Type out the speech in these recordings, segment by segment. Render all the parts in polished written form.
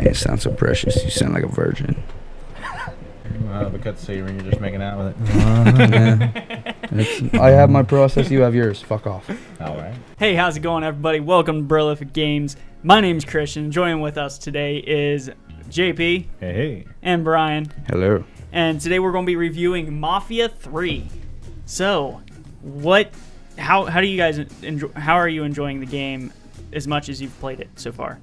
You sound so precious. You sound like a virgin. The cut say when you're just making out with it. I have my process. You have yours. Fuck off. All right. Hey, how's it going, everybody? Welcome to Prolific Games. My name's Christian. Joining with us today is JP. Hey. And Brian. Hello. And today we're going to be reviewing Mafia 3. So, how do you guys enjoy? How are you enjoying the game as much as you've played it so far?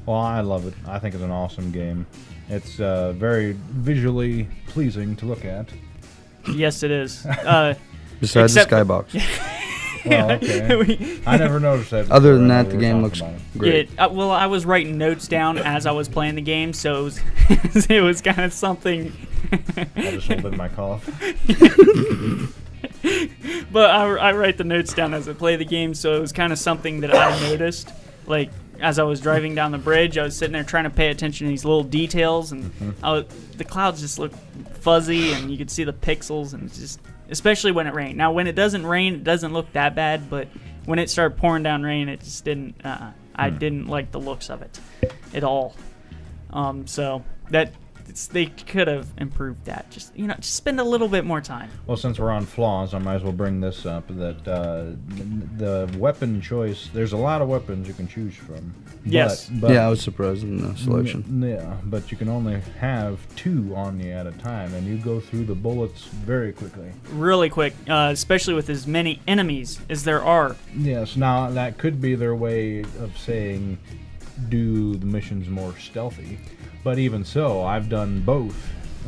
Well, I love it. I think it's an awesome game. It's very visually pleasing to look at. Yes, it is. Besides the skybox. Well, okay. I never noticed that. Other than that, the game looks great. Well, I was writing notes down as I was playing the game, so it was kind of something. I just hold in my cough. But I write the notes down as I play the game, so it was kind of something that I noticed. Like, as I was driving down the bridge, I was sitting there trying to pay attention to these little details, and the clouds just looked fuzzy, and you could see the pixels, and just, especially when it rained. Now, when it doesn't rain, it doesn't look that bad, but when it started pouring down rain, it just didn't. I didn't like the looks of it at all. So they could have improved that. Just spend a little bit more time. Well, since we're on flaws, I might as well bring this up. That the weapon choice. There's a lot of weapons you can choose from. Yes. But yeah, I was surprised in the selection. Yeah, but you can only have 2 on you at a time, and you go through the bullets very quickly. Really quick, especially with as many enemies as there are. Yes. Now that could be their way of saying, do the missions more stealthy. But even so, I've done both,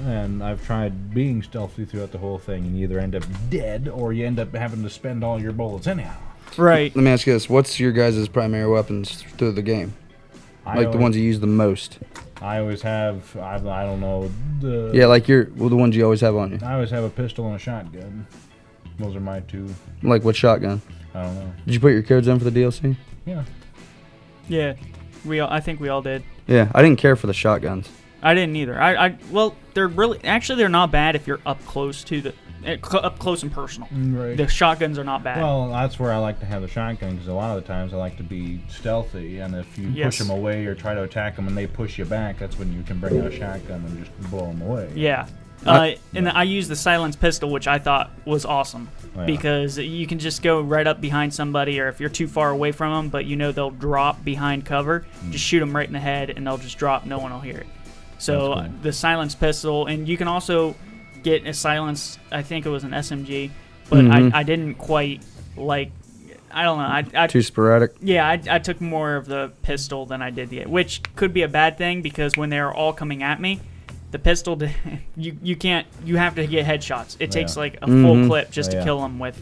and I've tried being stealthy throughout the whole thing, and you either end up dead, or you end up having to spend all your bullets anyhow. Right. Let me ask you this. What's your guys' primary weapons through the game? The ones you use the most? I always have, I don't know. Yeah, like the ones you always have on you. I always have a pistol and a shotgun. Those are my 2. Like what shotgun? I don't know. Did you put your codes in for the DLC? Yeah. Yeah. I think we all did. Yeah, I didn't care for the shotguns. I didn't either. Well, they're not bad if you're up close up close and personal. Right. The shotguns are not bad. Well, that's where I like to have the shotgun, because a lot of the times I like to be stealthy, and if you push them away or try to attack them and they push you back, that's when you can bring out a shotgun and just blow them away. Yeah. And I used the silenced pistol, which I thought was awesome, because you can just go right up behind somebody, or if you're too far away from them, but they'll drop behind cover, just shoot them right in the head, and they'll just drop. No one will hear it. So cool. The silenced pistol, and you can also get a silenced, I think it was an SMG, but I didn't quite like. I don't know. I too sporadic. Yeah, I took more of the pistol than I did which could be a bad thing, because when they're all coming at me, the pistol, you can't. You have to get headshots. It takes like a full clip just to kill them with.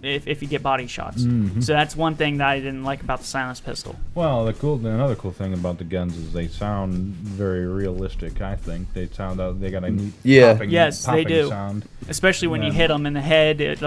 If you get body shots, so that's one thing that I didn't like about the silenced pistol. Well, another cool thing about the guns is they sound very realistic. I think they got a neat popping they do. Sound. Especially when you hit them in the head, it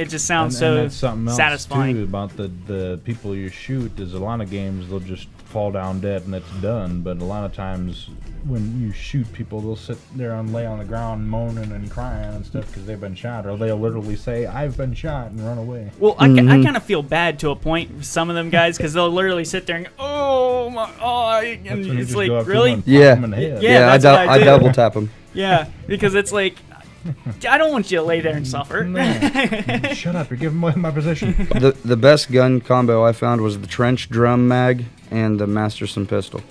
just sounds and that's something else satisfying. Too, about the people you shoot. Is a lot of games they'll just fall down dead and it's done, but a lot of times when you shoot people, they'll sit there and lay on the ground moaning and crying and stuff because they've been shot, or they'll literally say, "I've been shot," and run away. Well, I kind of feel bad to a point with some of them guys, because they'll literally sit there and go, "Oh my eye," and it's like, really? I double tap them. Yeah, because it's like, I don't want you to lay there and suffer. No. Shut up! You're giving away my position. The best gun combo I found was the trench drum mag and the Masterson pistol.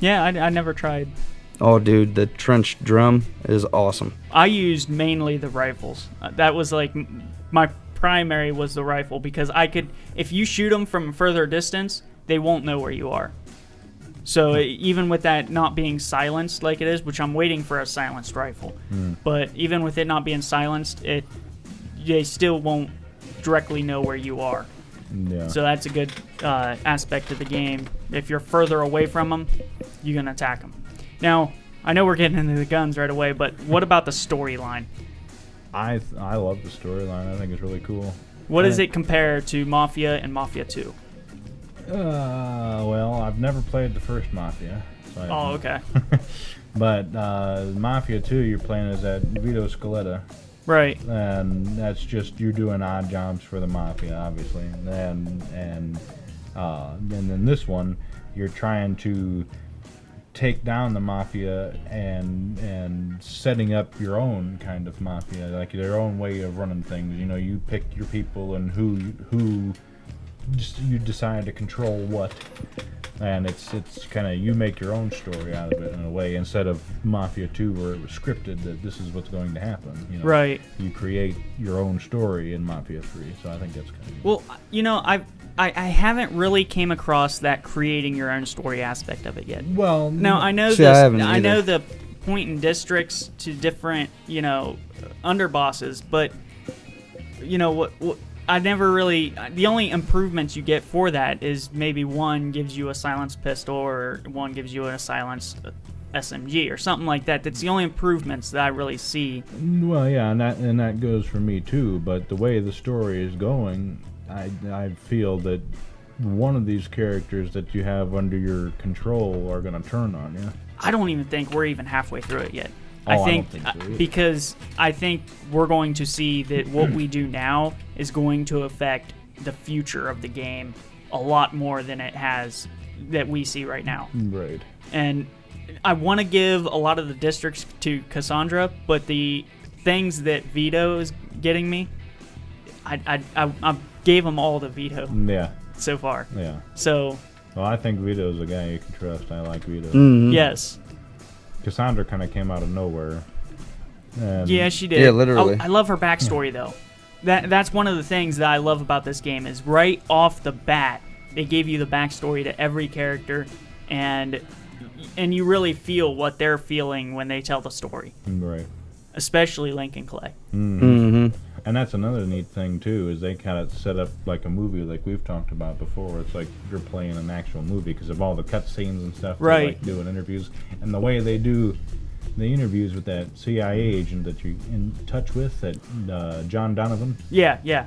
Yeah, I never tried. Oh, dude, the trench drum is awesome. I used mainly the rifles. That was like my primary was the rifle, because if you shoot them from a further distance, they won't know where you are. So even with that not being silenced like it is, which I'm waiting for a silenced rifle, but even with it not being silenced, they still won't directly know where you are. Yeah. So that's a good aspect of the game. If you're further away from them, you're going to attack them. Now, I know we're getting into the guns right away, but what about the storyline? I love the storyline. I think it's really cool. What does it compare to Mafia and Mafia 2? Well, I've never played the first Mafia. So okay. But Mafia 2, you're playing as that Vito Scaletta. Right. And that's just you're doing odd jobs for the mafia, obviously. And then this one, you're trying to take down the mafia and setting up your own kind of mafia, like their own way of running things. You know, you pick your people and who you decide to control what. And it's kind of you make your own story out of it in a way, instead of Mafia 2 where it was scripted that this is what's going to happen. You know, Right. You create your own story in Mafia 3, so I think that's kind of Well, you know, I haven't really came across that creating your own story aspect of it yet. well. Now I know See, I haven't I know either. the pointing districts to different, you know, underbosses, but you know what I never really. The only improvements you get for that is maybe one gives you a silenced pistol, or one gives you a silenced SMG, or something like that. That's the only improvements that I really see. Well, yeah, and that goes for me too. But the way the story is going, I feel that one of these characters that you have under your control are going to turn on you. I don't even think we're even halfway through it yet. Oh, I don't think so either. Because I think we're going to see that what we do now is going to affect the future of the game a lot more than it has that we see right now. Right. And I want to give a lot of the districts to Cassandra, but the things that Vito is getting me, I gave him all the Vito Yeah. so far. Yeah. So, Well, I think Vito's a guy you can trust. I like Vito. Mhm. yes. Cassandra kind of came out of nowhere. And Yeah, she did. Yeah, literally. I love her backstory though. That's one of the things that I love about this game is right off the bat they gave you the backstory to every character, and you really feel what they're feeling when they tell the story, Right. especially Link and Clay. Mhm. And that's another neat thing too, is they kind of set up like a movie, like we've talked about before. It's like you're playing an actual movie because of all the cutscenes and stuff. They Right. like doing interviews, and the way they do the interviews with that CIA agent that you're in touch with, that John Donovan. Yeah, yeah,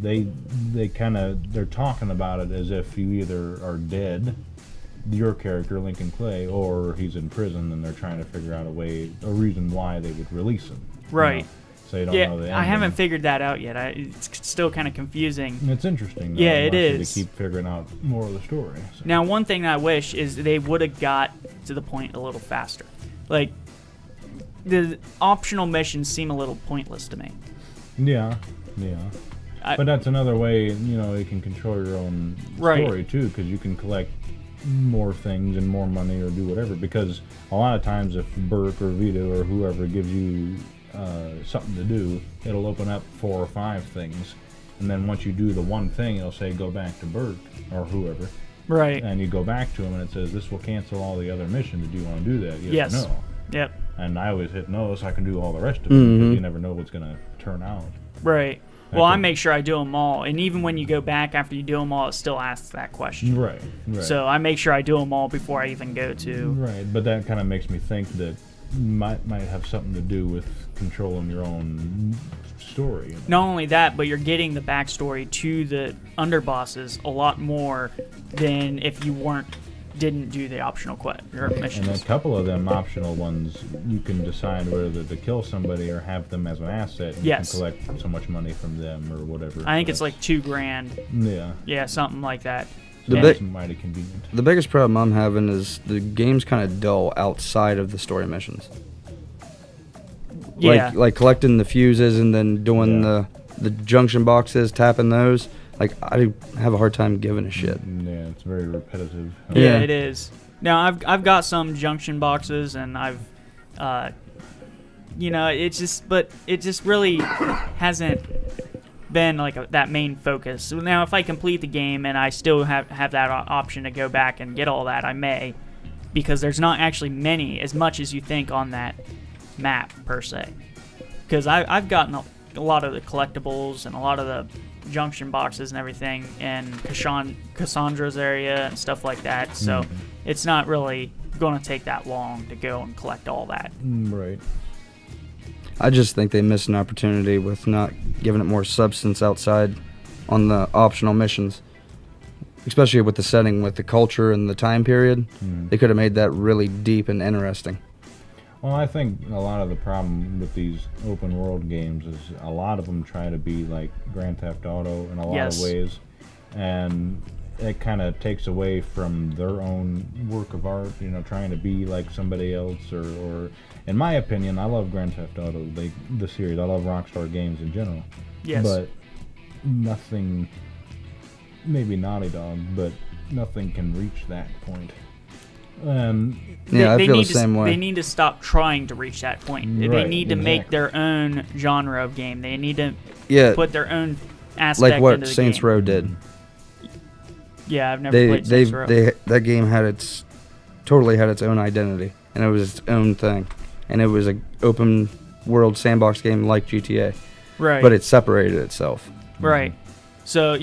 They kind of they're talking about it as if you either are dead, your character Lincoln Clay, or he's in prison, and they're trying to figure out a reason why they would release him. right. You know? So you don't Yeah, know the I haven't ending. figured that out yet. It's still kind of confusing. It's interesting. Though. Yeah, I it want you is. to keep figuring out more of the story. So. Now, one thing I wish is they would have got to the point a little faster. Like, the optional missions seem a little pointless to me. Yeah. I- But that's another way, you know, you can control your own Right. story too, because you can collect more things and more money or do whatever. Because a lot of times, if Burke or Vito or whoever gives you something to do, it'll open up 4 or 5 things, and then once you do the one thing, it'll say go back to Burke or whoever, Right. and you go back to him, and it says this will cancel all the other missions. Do you want to do that? Yes. Or no. Yep. And I always hit no, so I can do all the rest of it. Mhm. Because you never know what's gonna turn out. Right. Well, I Okay. make sure I do them all, and even when you go back after you do them all, it still asks that question. Right. So I make sure I do them all before I even go to. Right, but that kind of makes me think that might have something to do with controlling your own story. You know? Not only that, but you're getting the backstory to the underbosses a lot more than if you didn't do the optional or And missions. a couple of them optional ones, you can decide whether to kill somebody or have them as an asset. And Yes. You can collect so much money from them or whatever. I think So it's like $2,000. yeah, Yeah, something like that. The Yeah. big- it's mighty convenient. The biggest problem I'm having is the game's kind of dull outside of the story missions. Yeah. Like collecting the fuses and then doing Yeah. the junction boxes, tapping those. Like, I have a hard time giving a shit. Yeah, it's very repetitive. Yeah, Yeah. it is. Now I've got some junction boxes, and I've, it just really hasn't been like that main focus. So now if I complete the game and I still have that option to go back and get all that, I may, because there's not actually as much as you think on that map per se. Because I've gotten a lot of the collectibles and a lot of the junction boxes and everything in Cassandra's area and stuff like that, so it's not really going to take that long to go and collect all that. Right. I just think they missed an opportunity with not giving it more substance outside on the optional missions. Especially with the setting, with the culture and the time period. They could have made that really deep and interesting. Well, I think a lot of the problem with these open world games is a lot of them try to be like Grand Theft Auto in a lot Yes. of ways, and it kind of takes away from their own work of art, trying to be like somebody else, or in my opinion, I love Grand Theft Auto, the series. I love Rockstar games in general. Yes. But nothing, maybe Naughty Dog, but nothing can reach that point. Yeah, I feel need the same way. They need to stop trying to reach that point. They Right, need to make exactly. their own genre of game. They need to Yeah, put their own aspect like into what the Saints game. Row did. Yeah, I've never played Saints Row. That game totally had its own identity, and it was its own thing, and it was a open world sandbox game like GTA, Right. but it separated itself. Right. So,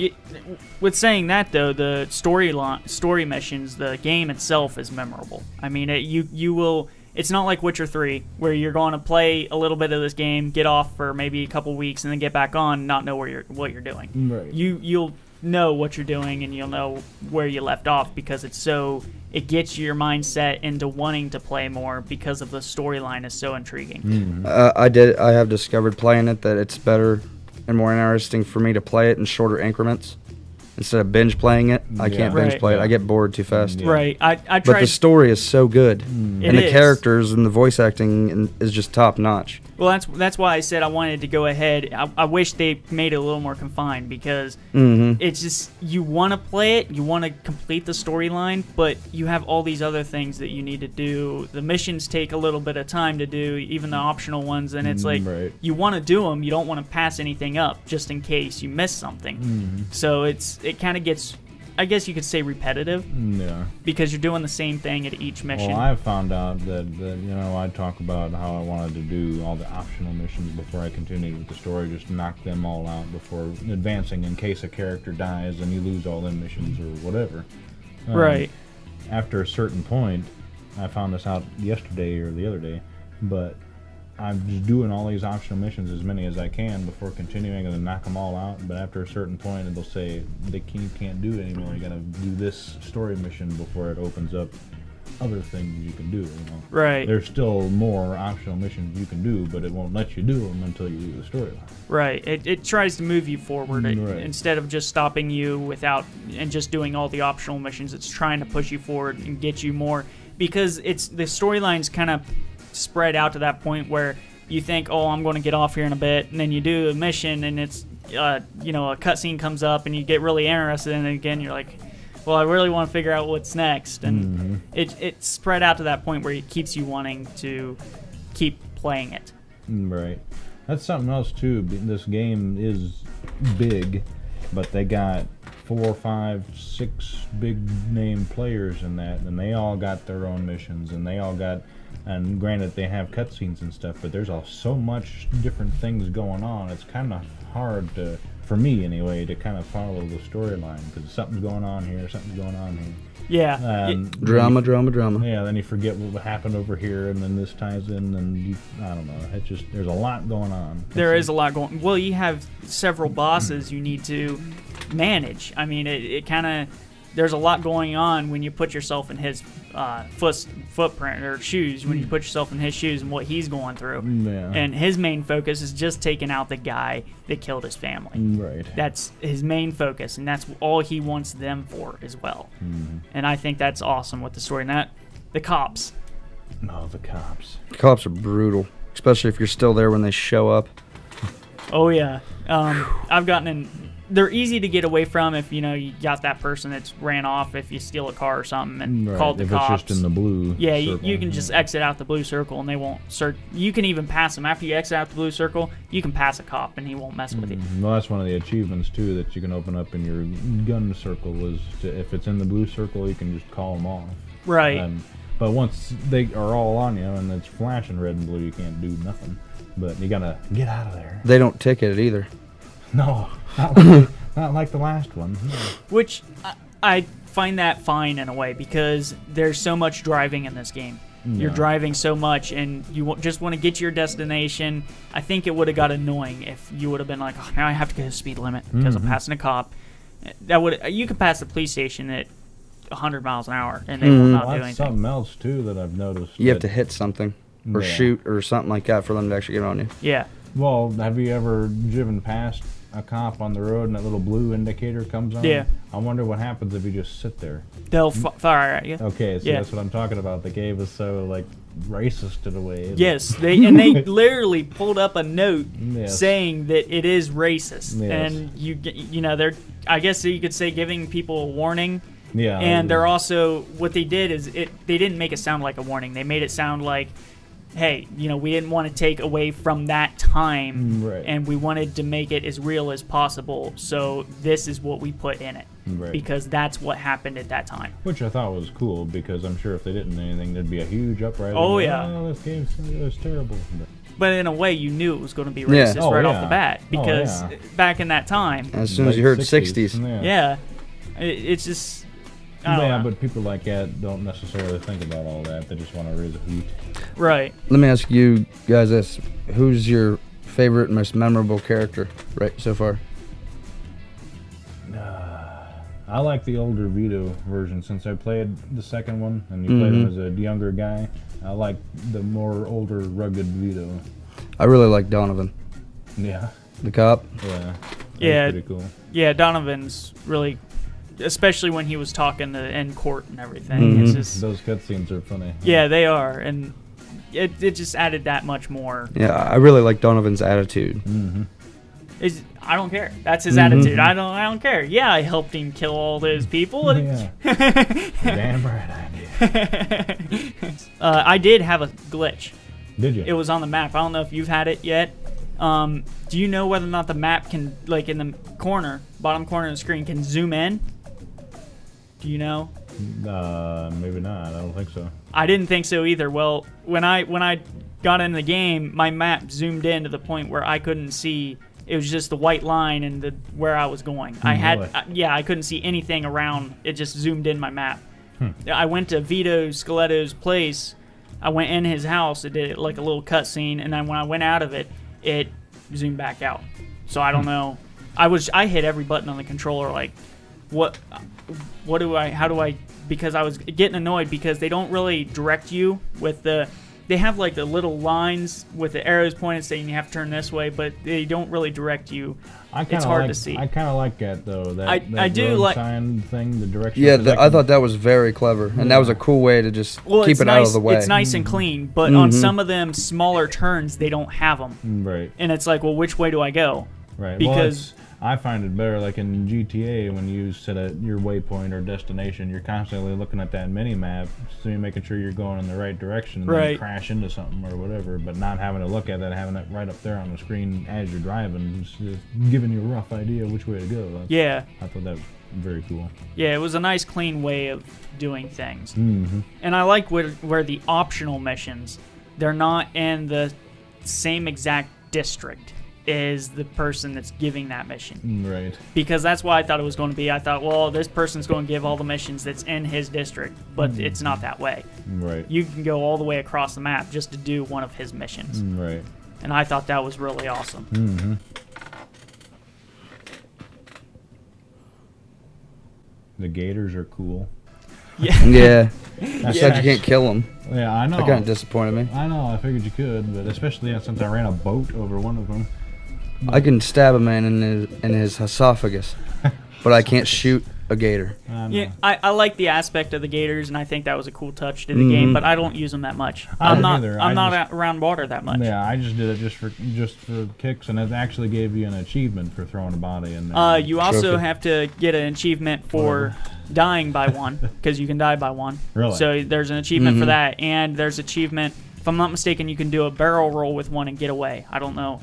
with saying that though, the story missions, the game itself is memorable. I mean, you will. It's not like Witcher 3, where you're going to play a little bit of this game, get off for maybe a couple weeks, and then get back on, and not know what you're doing. Right. You'll know what you're doing, and you'll know where you left off because it gets your mindset into wanting to play more because of the storyline is so intriguing. I have discovered playing it that it's better and more interesting for me to play it in shorter increments instead of binge playing it. I can't binge Right. play it. Yeah. I get bored too fast. Yeah. Right. I But tried. the story is so good, It and the is. characters and the voice acting is just top notch. Well, that's why I said I wanted to go ahead. I wish they made it a little more confined because it's just you want to play it, you want to complete the storyline, but you have all these other things that you need to do. The missions take a little bit of time to do, even the optional ones, and it's like Right. you want to do them. You don't want to pass anything up just in case you miss something. So it kind of gets, I guess you could say, repetitive Yeah. because you're doing the same thing at each mission. Well, I found out that I talk about how I wanted to do all the optional missions before I continued with the story, just knock them all out before advancing in case a character dies and you lose all them missions or whatever. Right. After a certain point, I found this out yesterday or the other day, but I'm just doing all these optional missions, as many as I can, before continuing and then knock them all out. But after a certain point, it'll say you can't do it anymore. You gotta do this story mission before it opens up other things you can do. Right. There's still more optional missions you can do, but it won't let you do them until you do the storyline. Right. It tries to move you forward Right. instead of just stopping you and just doing all the optional missions. It's trying to push you forward and get you more because the storyline's kind of spread out to that point where you think, oh, I'm going to get off here in a bit, and then you do a mission and it's a cutscene comes up and you get really interested, and again you're like, well, I really want to figure out what's next, and it's spread out to that point where it keeps you wanting to keep playing it. Right. That's something else too. This game is big, but they got 4, 5, 6 big name players in that, and they all got their own missions, and they all got. And granted, they have cutscenes and stuff, but there's so much different things going on. It's kind of hard for me anyway, to kind of follow the storyline because something's going on here, something's going on here. Yeah. Drama. Yeah, then you forget what happened over here, and then this ties in, and I don't know. It's just there's a lot going on. There is a lot going. Well, you have several bosses you need to manage. I mean, it kind of there's a lot going on when you put yourself in his footprint or shoes. When you put yourself in his shoes and what he's going through, Yeah. and his main focus is just taking out the guy that killed his family. Right. That's his main focus, and that's all he wants them for as well. And I think that's awesome with the story. And that the cops. Oh, the cops. Cops are brutal, especially if you're still there when they show up. Oh yeah, I've gotten in. They're easy to get away from if you got that person that's ran off. If you steal a car or something and Right. called the if cops, it's just in the blue. yeah, circle. you can just exit out the blue circle and they won't search. You can even pass them after you exit out the blue circle. You can pass a cop and he won't mess with you. Well, that's one of the achievements too that you can open up in your gun circle. Is if it's in the blue circle, you can just call them off. Right. But once they are all on you and it's flashing red and blue, you can't do nothing. But you gotta get out of there. They don't ticket it either. No, not like the last one. No. Which I find that fine in a way because there's so much driving in this game. You're Yeah. driving so much and you just want to get to your destination. I think it would have got annoying if you would have been like, oh, now I have to get a speed limit because I'm passing a cop. You could pass the police station at 100 miles an hour and they will not Well, do that's anything. something else too that I've noticed. You have that- to hit something. or Yeah. shoot or something like that for them to actually get on you. Yeah. Well, have you ever driven past a cop on the road and that little blue indicator comes on? Yeah. I wonder what happens if you just sit there. They'll fire at you. Okay, so Yeah. that's what I'm talking about. The game is so, like, racist in a way. isn't it? Yes, they literally pulled up a note Yes. saying that it is racist, Yes. and you know they're, I guess you could say, giving people a warning. Yeah. And they're also, what they did is they didn't make it sound like a warning. They made it sound like, hey, you know, we didn't want to take away from that time, Right. and we wanted to make it as real as possible. So this is what we put in it, Right. because that's what happened at that time. Which I thought was cool, because I'm sure if they didn't do anything, there'd be a huge uprising. Oh, yeah. Oh, this game's terrible. But in a way, you knew it was going to be Yeah. racist Oh, right off yeah. the bat, Oh, because yeah. back in that time, As soon as Late you heard 60s. yeah, it's just, I don't Yeah, know. but people like that don't necessarily think about all that. They just want to raise a hoot. Right. Let me ask you guys this. Who's your favorite, most memorable character right so far? I like the older Vito version since I played the second one and you played him as a younger guy. I like the more older, rugged Vito. I really like Donovan, Yeah, the cop. yeah. That Yeah. was pretty cool. Yeah, Donovan's really, especially when he was talking in court and everything. It's Mhm. just, Those cutscenes are funny. yeah, they are, and it just added that much more. Yeah, I really like Donovan's attitude. Mm-hmm. I don't care. That's his Mhm. attitude. I don't care. Yeah, I helped him kill all those people. Yeah. Damn right I did. I did have a glitch. Did you? It was on the map. I don't know if you've had it yet. Do you know whether or not the map can, like in the corner, bottom corner of the screen, can zoom in? Do you know? Maybe not. I don't think so. I didn't think so either. Well, when I got in the game, my map zoomed in to the point where I couldn't see. It was just the white line and where I was going. Really? I couldn't see anything around. It just zoomed in my map. I went to Vito Skeletto's place. I went in his house. It did like a little cutscene, and then when I went out of it, it zoomed back out. So I don't know. I hit every button on the controller. Like, how do I? Because I was getting annoyed because they don't really direct you with the. They have like the little lines with the arrows pointed saying you have to turn this way, but they don't really direct you. It's hard to see. I kind of like that though. I do road like- sign thing, the direction. Yeah, I thought that was very clever, and that was a cool way to just keep it's it nice, out of the way. It's nice and clean, but on Mhm. some of them smaller turns, they don't have them. Right. And it's like, well, which way do I go? Right. Because I find it better, like in GTA, when you set your waypoint or destination, you're constantly looking at that mini map, so you're making sure you're going in the right direction and Right. then crash into something or whatever, but not having to look at that, having it right up there on the screen as you're driving, just giving you a rough idea which way to go. yeah, I thought that was very cool. yeah, it was a nice, clean way of doing things. Mm-hmm. And I like where the optional missions, they're not in the same exact district as the person that's giving that mission. Right. Because that's why I thought it was going to be. I thought, well, this person's going to give all the missions that's in his district, but it's not that way. Right. You can go all the way across the map just to do one of his missions. Right. And I thought that was really awesome. Mm-hmm. The gators are cool. Yeah. Yeah, you That's said you actually- can't kill them. Yeah, I know. That kind of disappointed me. I know. I figured you could, but especially since I ran a boat over one of them. I can stab a man in his esophagus, but I can't shoot a gator. I know. Yeah, I like the aspect of the gators, and I think that was a cool touch to the game. But I don't use them that much. I I'm don't not. either. I'm I not just- around water that much. Yeah, I just did it just for kicks, and it actually gave you an achievement for throwing a body in there. You also Trophy. have to get an achievement for dying by one, because you can die by one. Really? So there's an achievement for Mhm. that, and there's achievement. If I'm not mistaken, you can do a barrel roll with one and get away. I don't know.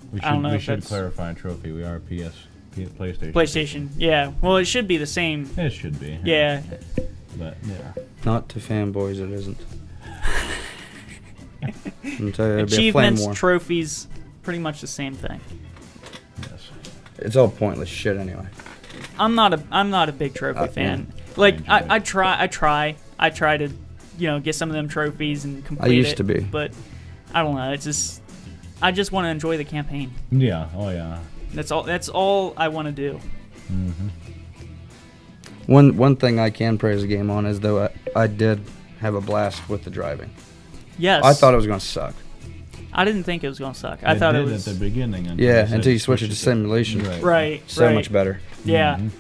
we I don't know we if should that's- clarify trophy. We are PlayStation. PlayStation. Yeah. Well, it should be the same. It should be. Yeah. But yeah. Not to fanboys, it isn't. I'm tell you, it'd be a flame Achievements, war. trophies, pretty much the same thing. Yes. It's all pointless shit anyway. I'm not a big trophy fan. Like I try to, get some of them trophies and complete it. used to be. But I don't know. It's just I just want to enjoy the campaign. Yeah. Oh yeah. That's all I want to do. Mm-hmm. One thing I can praise the game on is though I did have a blast with the driving. Yes. I thought it was gonna suck. I didn't think it was going to suck. I It thought it did was at the beginning. Yeah, until you switch it to simulation. right. So much better. Yeah. Mhm.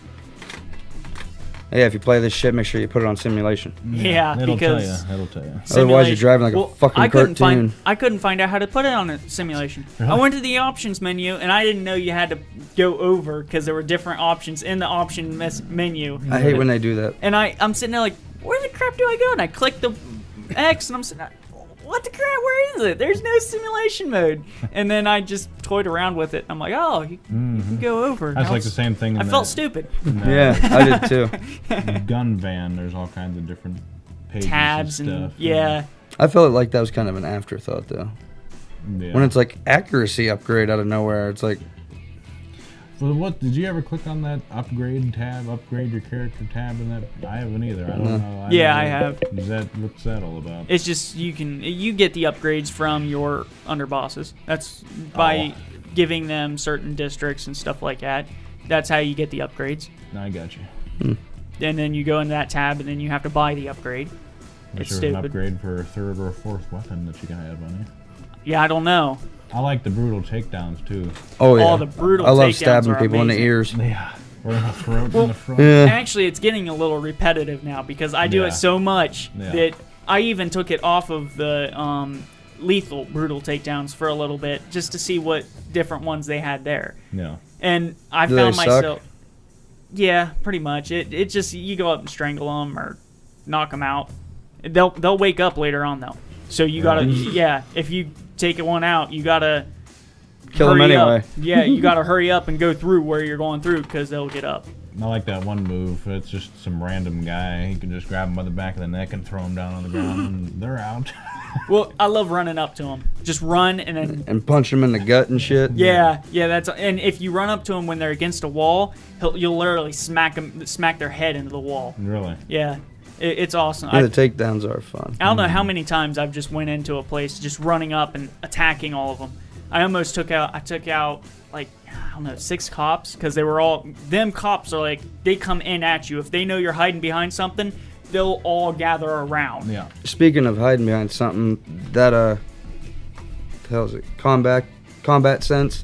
Yeah, if you play this shit, make sure you put it on simulation. Yeah, It'll because- tell you. It'll tell you. Otherwise, you're driving like a fucking I couldn't cartoon. find out how to put it on a simulation. Really? I went to the options menu and I didn't know you had to go over because there were different options in the option menu. I hate when they do that. And I'm sitting there like, where the crap do I go? And I click the X and I'm sitting there, what the crap? Where is it? There's no simulation mode. And then I just toyed around with it. I'm like, oh, you can go over. That's Now like it's- the same thing. In I felt stupid. Yeah, I did too. The gun van. There's all kinds of different pages Tabs and and stuff. yeah. I felt like that was kind of an afterthought though. Yeah. When it's like accuracy upgrade out of nowhere, it's like, Well, what did you ever click on that upgrade tab, upgrade your character tab in that? I haven't either. I don't No. know. Yeah, I don't know. have. Is that what's that all about? It's just you get the upgrades from your underbosses. That's by giving them certain districts and stuff like that. That's how you get the upgrades. I got you. And then you go into that tab and then you have to buy the upgrade. Wish It's there was an stupid. upgrade for a third or a fourth weapon that you can have on you. Yeah, I don't know. I like the brutal takedowns too. oh yeah. All the brutal I love takedowns stabbing are people in the amazing. ears. Yeah. Or in the throat, Well, in the front. Yeah. Actually, it's getting a little repetitive now because I do Yeah. it so much Yeah. that I even took it off of the lethal brutal takedowns for a little bit just to see what different ones they had there. Yeah. And I Do found they suck? myself. Yeah, pretty much. It just you go up and strangle them or knock them out. They'll wake up later on though. So you gotta if you take one out, you gotta Kill them hurry anyway. up. Yeah, you gotta hurry up and go through where you're going through because they'll get up. I like that one move. It's just some random guy. He can just grab him by the back of the neck and throw him down on the ground, and they're out. Well, I love running up to them. Just run and then And punch them in the gut and shit. yeah, that's and if you run up to them when they're against a wall, you'll literally smack their head into the wall. Really? Yeah, it's awesome. Yeah, the takedowns are fun. I don't know how many times I've just went into a place just running up and attacking all of them. I almost took out like I don't know 6 cops because they were all them cops are like they come in at you if they know you're hiding behind something, they'll all gather around. Yeah. Speaking of hiding behind something, that the hell is it? Combat sense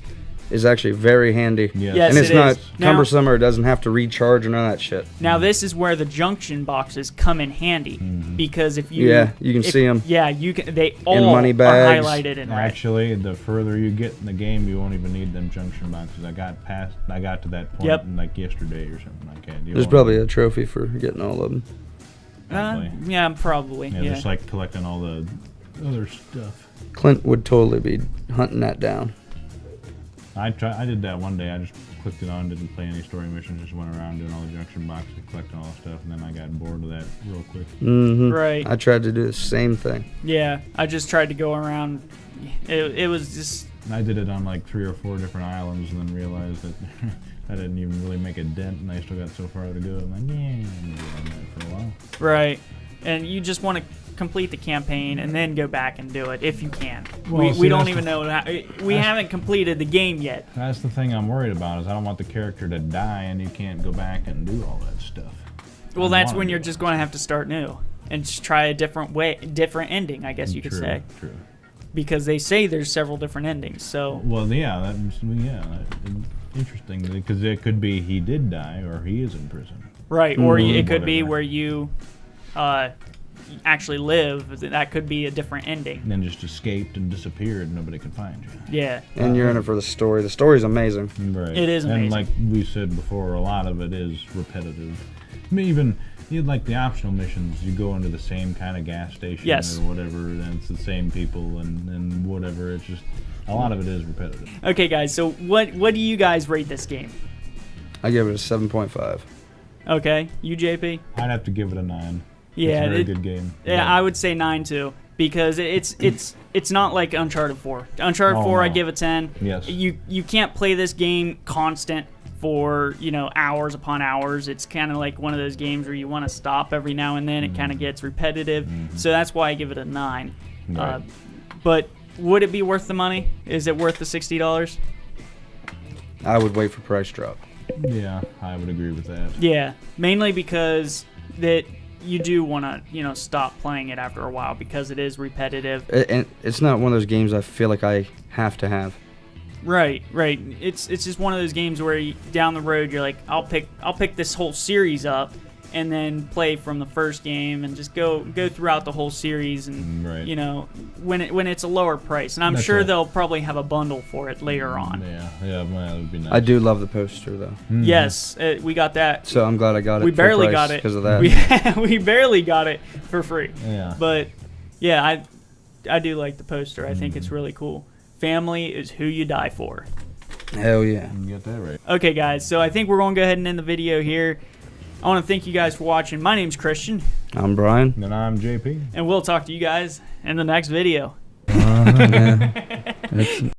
is actually very handy. Yes. Yes, And it's it not is. Now- cumbersome or it doesn't have to recharge or none of that shit. Now this is where the junction boxes come in handy because if you Yeah, you can see 'em. Yeah, you can. They all money are bags. highlighted in red. Actually, the further you get in the game, you won't even need them junction boxes. I got to that point Yep. like yesterday or something like that. You There's won't- probably a trophy for getting all of them. Probably. Yeah, probably. Yeah, Yeah. just like collecting all the other stuff. Clint would totally be hunting that down. I did that one day. I just clicked it on, didn't play any story missions, just went around doing all the junction boxes, collecting all the stuff, and then I got bored of that real quick. Mm-hmm. Right. I tried to do the same thing. Yeah, I just tried to go around. It was just And I did it on like 3 or 4 different islands, and then realized that I didn't even really make a dent, and I still got so far to go. I'm like, yeah, I'm gonna do on that for a while. right, and you just want to complete the campaign and then go back and do it if you can. Well, we see, don't that's even the- know how, we haven't completed the game yet. That's the thing I'm worried about is I don't want the character to die, and you can't go back and do all that stuff. Well, I that's wanna when do you're it. just going to have to start new and just try a different ending, I guess you could True, say, True. because they say there's several different endings. So Well, yeah, interesting because it could be he did die or he is in prison. right, or Mhm. it could be Whatever. where you actually live. That could be a different ending. And then just escaped and disappeared and nobody could find you. Yeah. And you're in it for the story. The story's amazing. Right. It is amazing. And like we said before, a lot of it is repetitive. I mean, even like the optional missions, you go into the same kind of gas station Yes. or whatever, and it's the same people and whatever. It's just a lot of it is repetitive. Okay, guys. So what do you guys rate this game? I give it a 7.5. Okay, you JP? I'd have to give it a 9. Yeah, it's a very it- good game. Yeah, I would say 9 too because it's not like Uncharted 4. Uncharted Oh, 4, I no. give a 10. Yes. You can't play this game constant for hours upon hours. It's kind of like one of those games where you want to stop every now and then. It kind of gets repetitive, so that's why I give it a 9. Right. But would it be worth the money? Is it worth the $60? I would wait for price drop. Yeah, I would agree with that. Yeah, mainly because that you do want to, stop playing it after a while because it is repetitive. And it's not one of those games I feel like I have to have. Right. It's just one of those games where down the road you're like, I'll pick this whole series up, and then play from the first game and just go throughout the whole series, and when it's a lower price. And I'm That's sure right. they'll probably have a bundle for it later on. Yeah, that would be nice. I do love the poster though. Mhm. Yes, we got that. So I'm glad I got it. We full barely price got it because of that. We barely got it for free. Yeah. But yeah, I do like the poster. I think it's really cool. Family is who you die for. Hell yeah. You get that right. Okay, guys, so I think we're going to go ahead and end the video here. I want to thank you guys for watching. My name's Christian, I'm Brian. And I'm JP. and we'll talk to you guys in the next video. Yeah. It's